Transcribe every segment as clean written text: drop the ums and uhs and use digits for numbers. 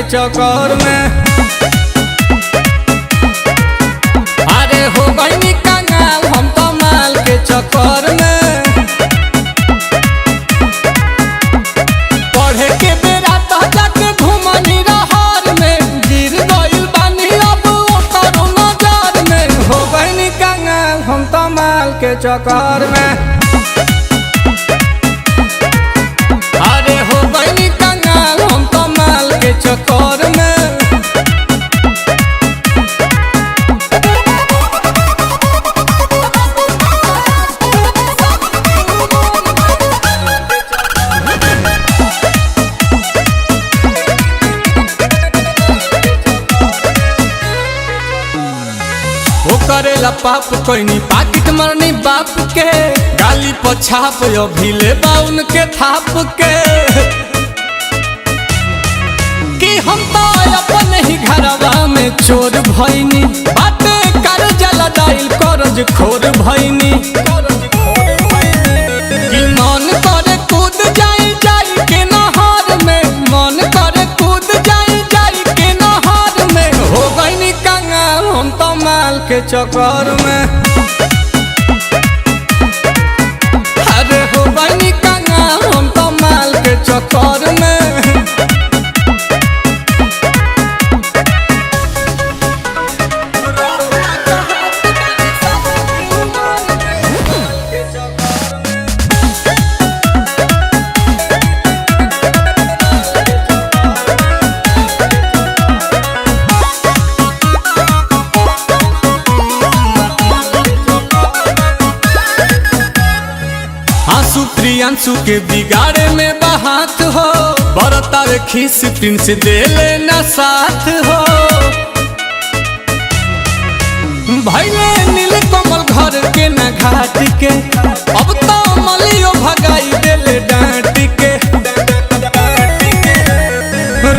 के चक्कर में। अरे हो गई कंगाल हम तो माल के चक्कर में। पढ़े के बेरा तो जाके घूमनी रहर में, गिर गइल बानी अब ओकर नजर में। हो गई कंगाल हम तो माल के चक्कर में। अरे हो गई कंगाल हम तो माल के चक्कर में। वो करेला पाप कोई पाकिट मरनी बाप के, गाली पछाप अभी ले बाउन के थाप के। कि हम तो अपन ही घरवा में चोर भइनी, बाटे कर जला दाइल करज खोर भइनी। कि मन करे कूद जाई के नहर में, मन करे कूद जाई के नहर में। हो गई कंगाल हम तो माल के चक्कर में। अरे हो गई कंगाल हम तो माल के चक्कर में। आंसू प्रियांशु के बिगाड़े में बहात हो, बरतावे खीस प्रिंस दे लेना साथ हो। भैले नील कमल घर के न घाट के, अब तो मलियो भगाई देले डांट के।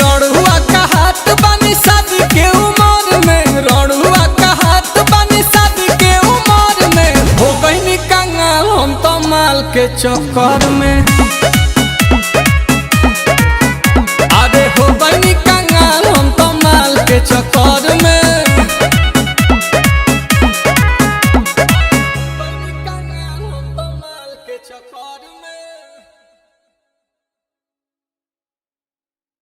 रड़ुआ का हाथ बानी शादी के उमर में, रड़ुआ का हाथ बानी शादी के उमर में। हो गई कंगाल हम तो माल के चक्कर में।